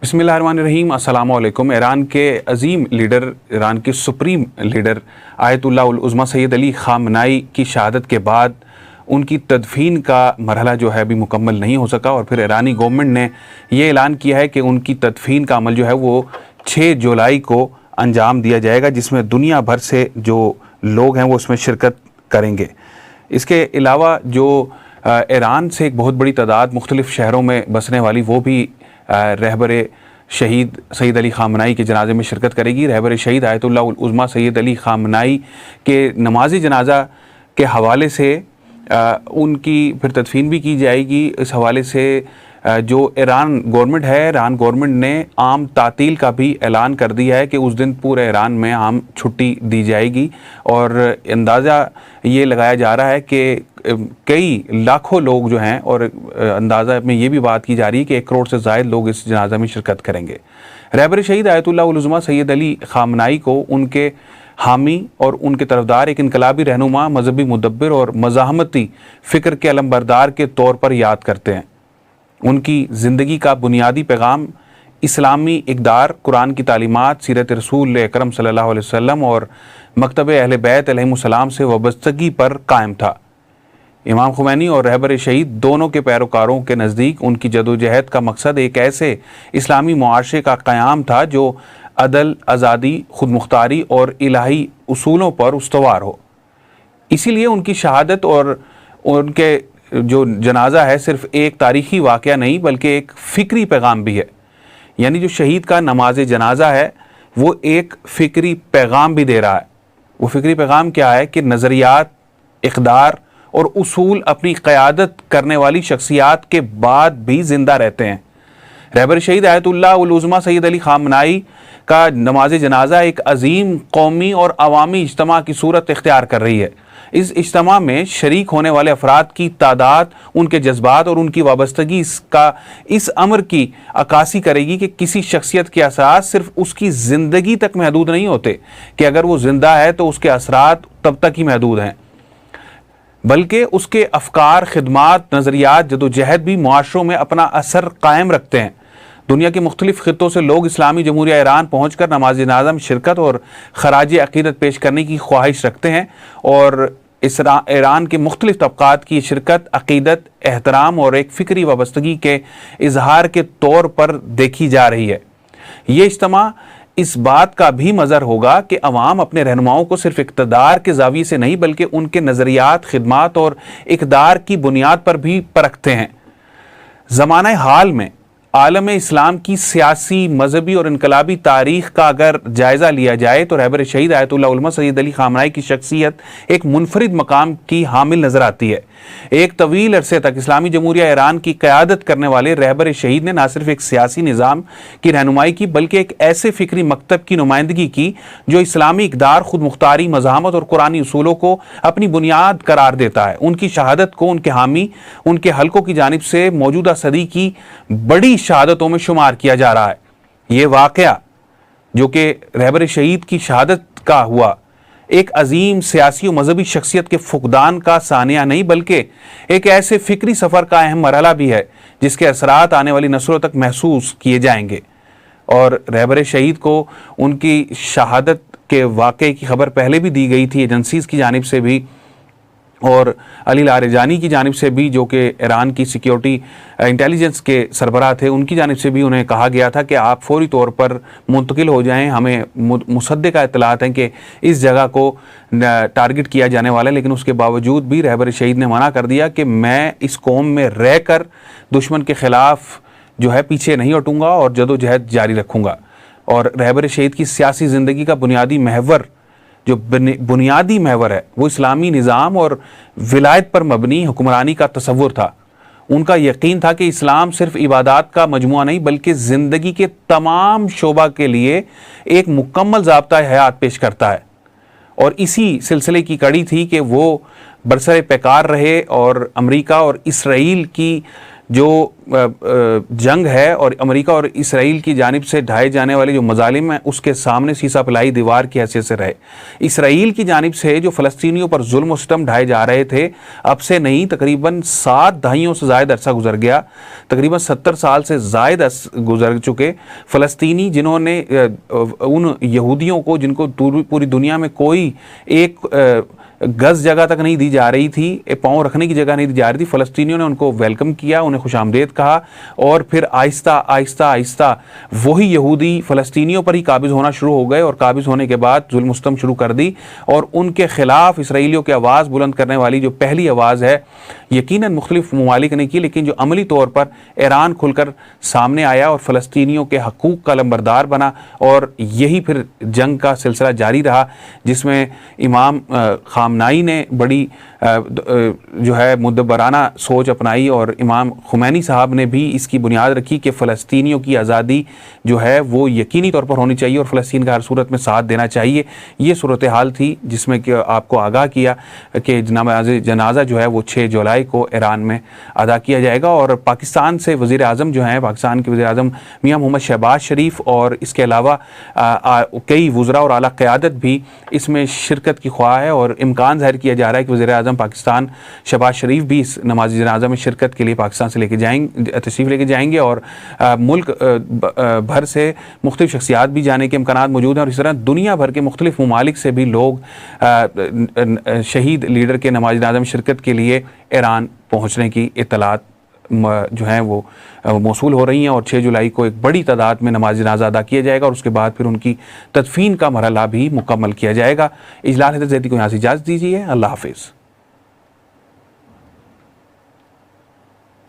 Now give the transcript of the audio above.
بسم اللہ الرحمن الرحیم۔ السلام علیکم۔ ایران کے عظیم لیڈر، ایران کے سپریم لیڈر آیت اللہ العظمیٰ سید علی خامنائی کی شہادت کے بعد ان کی تدفین کا مرحلہ جو ہے ابھی مکمل نہیں ہو سکا، اور پھر ایرانی گورنمنٹ نے یہ اعلان کیا ہے کہ ان کی تدفین کا عمل جو ہے وہ 6 جولائی کو انجام دیا جائے گا، جس میں دنیا بھر سے جو لوگ ہیں وہ اس میں شرکت کریں گے۔ اس کے علاوہ جو ایران سے ایک بہت بڑی تعداد مختلف شہروں میں بسنے والی، وہ بھی رہبر شہید سید علی خامنائی کے جنازے میں شرکت کرے گی۔ رہبر شہید آیت اللہ العظمیٰ سید علی خامنائی کے نماز جنازہ کے حوالے سے ان کی پھر تدفین بھی کی جائے گی۔ اس حوالے سے جو ایران گورنمنٹ ہے، ایران گورنمنٹ نے عام تعطیل کا بھی اعلان کر دیا ہے کہ اس دن پورے ایران میں عام چھٹی دی جائے گی، اور اندازہ یہ لگایا جا رہا ہے کہ کئی لاکھوں لوگ جو ہیں، اور اندازہ میں یہ بھی بات کی جا رہی ہے کہ 1 کروڑ سے زائد لوگ اس جنازہ میں شرکت کریں گے۔ رہبر شہید آیت اللہ العظمیٰ سید علی خامنائی کو ان کے حامی اور ان کے طرفدار ایک انقلابی رہنما، مذہبی مدبر اور مزاحمتی فکر کے علمبردار کے طور پر یاد کرتے ہیں۔ ان کی زندگی کا بنیادی پیغام اسلامی اقدار، قرآن کی تعلیمات، سیرت رسول اکرم صلی اللہ علیہ وسلم اور مکتب اہل بیت علیہ السلام سے وابستگی پر قائم تھا۔ امام خمینی اور رہبر شہید دونوں کے پیروکاروں کے نزدیک ان کی جدوجہد کا مقصد ایک ایسے اسلامی معاشرے کا قیام تھا جو عدل، آزادی، خود مختاری اور الہی اصولوں پر استوار ہو۔ اسی لیے ان کی شہادت اور ان کے جو جنازہ ہے صرف ایک تاریخی واقعہ نہیں بلکہ ایک فکری پیغام بھی ہے۔ یعنی جو شہید کا نماز جنازہ ہے وہ ایک فکری پیغام بھی دے رہا ہے۔ وہ فکری پیغام کیا ہے کہ نظریات، اقدار اور اصول اپنی قیادت کرنے والی شخصیات کے بعد بھی زندہ رہتے ہیں۔ رہبر شہید آیت اللہ العظمیٰ سید علی خامنائی کا نماز جنازہ ایک عظیم قومی اور عوامی اجتماع کی صورت اختیار کر رہی ہے۔ اس اجتماع میں شریک ہونے والے افراد کی تعداد، ان کے جذبات اور ان کی وابستگی اس امر کی عکاسی کرے گی کہ کسی شخصیت کے اثرات صرف اس کی زندگی تک محدود نہیں ہوتے، کہ اگر وہ زندہ ہے تو اس کے اثرات تب تک ہی محدود ہیں، بلکہ اس کے افکار، خدمات، نظریات، جدوجہد بھی معاشروں میں اپنا اثر قائم رکھتے ہیں۔ دنیا کے مختلف خطوں سے لوگ اسلامی جمہوریہ ایران پہنچ کر نماز جنازہ میں شرکت اور خراج عقیدت پیش کرنے کی خواہش رکھتے ہیں، اور ایران کے مختلف طبقات کی شرکت عقیدت، احترام اور ایک فکری وابستگی کے اظہار کے طور پر دیکھی جا رہی ہے۔ یہ اجتماع اس بات کا بھی مظہر ہوگا کہ عوام اپنے رہنماؤں کو صرف اقتدار کے زاویے سے نہیں بلکہ ان کے نظریات، خدمات اور اقدار کی بنیاد پر بھی پرکھتے ہیں۔ زمانہ حال میں عالم اسلام کی سیاسی، مذہبی اور انقلابی تاریخ کا اگر جائزہ لیا جائے تو رہبر شہید آیت اللہ العظمیٰ سید علی خامنائی کی شخصیت ایک منفرد مقام کی حامل نظر آتی ہے۔ ایک طویل عرصے تک اسلامی جمہوریہ ایران کی قیادت کرنے والے رہبر شہید نے نہ صرف ایک سیاسی نظام کی رہنمائی کی بلکہ ایک ایسے فکری مکتب کی نمائندگی کی جو اسلامی اقدار، خود مختاری، مزاحمت اور قرآنی اصولوں کو اپنی بنیاد قرار دیتا ہے۔ ان کی شہادت کو ان کے حامی، ان کے حلقوں کی جانب سے موجودہ صدی کی بڑی شہادتوں میں شمار کیا جا رہا ہے۔ یہ واقعہ جو کہ رہبر شہید کی شہادت کا ہوا ایک عظیم سیاسی و مذہبی شخصیت کے فقدان کا ثانیہ نہیں بلکہ ایک ایسے فکری سفر کا اہم مرحلہ بھی ہے جس کے اثرات آنے والی نسلوں تک محسوس کیے جائیں گے۔ اور رہبر شہید کو ان کی شہادت کے واقعے کی خبر پہلے بھی دی گئی تھی ایجنسیز کی جانب سے بھی، اور علی لاریجانی کی جانب سے بھی جو کہ ایران کی سیکیورٹی انٹیلیجنس کے سربراہ تھے، ان کی جانب سے بھی انہیں کہا گیا تھا کہ آپ فوری طور پر منتقل ہو جائیں، ہمیں مصدقہ اطلاعات ہیں کہ اس جگہ کو ٹارگٹ کیا جانے والا ہے۔ لیکن اس کے باوجود بھی رہبر شہید نے منع کر دیا کہ میں اس قوم میں رہ کر دشمن کے خلاف جو ہے پیچھے نہیں ہٹوں گا اور جدوجہد جاری رکھوں گا۔ اور رہبر شہید کی سیاسی زندگی کا بنیادی محور ہے وہ اسلامی نظام اور ولایت پر مبنی حکمرانی کا تصور تھا۔ ان کا یقین تھا کہ اسلام صرف عبادات کا مجموعہ نہیں بلکہ زندگی کے تمام شعبہ کے لیے ایک مکمل ضابطۂ حیات پیش کرتا ہے، اور اسی سلسلے کی کڑی تھی کہ وہ برسر پیکار رہے اور امریکہ اور اسرائیل کی جو جنگ ہے اور امریکہ اور اسرائیل کی جانب سے ڈھائے جانے والے جو مظالم ہیں اس کے سامنے سیسا پلائی دیوار کی حیثیت سے رہے. اسرائیل کی جانب سے جو فلسطینیوں پر ظلم و ستم ڈھائے جا رہے تھے اب سے نہیں تقریباً 7 دہائیوں سے زائد عرصہ گزر گیا, تقریباً 70 سال سے زائد گزر چکے. فلسطینی جنہوں نے ان یہودیوں کو جن کو پوری دنیا میں کوئی ایک گز جگہ تک نہیں دی جا رہی تھی, پاؤں رکھنے کی جگہ نہیں دی جا رہی تھی, فلسطینیوں نے ان کو ویلکم کیا, انہیں خوش آمدید کہا, اور پھر آہستہ آہستہ آہستہ وہی یہودی فلسطینیوں پر ہی قابض ہونا شروع ہو گئے, اور قابض ہونے کے بعد ظلم و ستم شروع کر دی. اور ان کے خلاف اسرائیلیوں کی آواز بلند کرنے والی جو پہلی آواز ہے, یقیناً مختلف ممالک نے کی, لیکن جو عملی طور پر ایران کھل کر سامنے آیا اور فلسطینیوں کے حقوق کا لمبردار بنا, اور یہی پھر جنگ کا سلسلہ جاری رہا جس میں امام خامنائی نے بڑی جو ہے مدبرانہ سوچ اپنائی, اور امام خمینی صاحب نے بھی اس کی بنیاد رکھی کہ فلسطینیوں کی آزادی جو ہے وہ یقینی طور پر ہونی چاہیے اور فلسطین کا ہر صورت میں ساتھ دینا چاہیے. یہ صورتحال تھی جس میں کہ آپ کو آگاہ کیا کہ نماز جنازہ جو ہے وہ 6 جولائی کو ایران میں ادا کیا جائے گا. اور پاکستان سے وزیر اعظم جو ہیں, پاکستان کے وزیر اعظم میاں محمد شہباز شریف اور اس کے علاوہ کئی وزراء اور اعلیٰ قیادت بھی اس میں شرکت کی خواہاں ہے, اور امکان ظاہر کیا جا رہا ہے کہ وزیر اعظم پاکستان شہباز شریف بھی اس نماز جنازہ میں شرکت کے لیے پاکستان سے تشریف لے کے جائیں گے, اور ملک بھر سے مختلف شخصیات بھی جانے کے امکانات موجود ہیں, اور اس طرح دنیا بھر کے مختلف ممالک سے بھی لوگ شہید لیڈر کے نماز جنازہ میں شرکت کے لیے ایران پہنچنے کی اطلاعات جو ہیں وہ موصول ہو رہی ہیں, اور 6 جولائی کو ایک بڑی تعداد میں نماز جنازہ ادا کیا جائے گا, اور اس کے بعد پھر ان کی تدفین کا مرحلہ بھی مکمل کیا جائے گا. اجلال حیدر زیدی کو یہاں سے اجازت دیجیے. اللہ حافظ.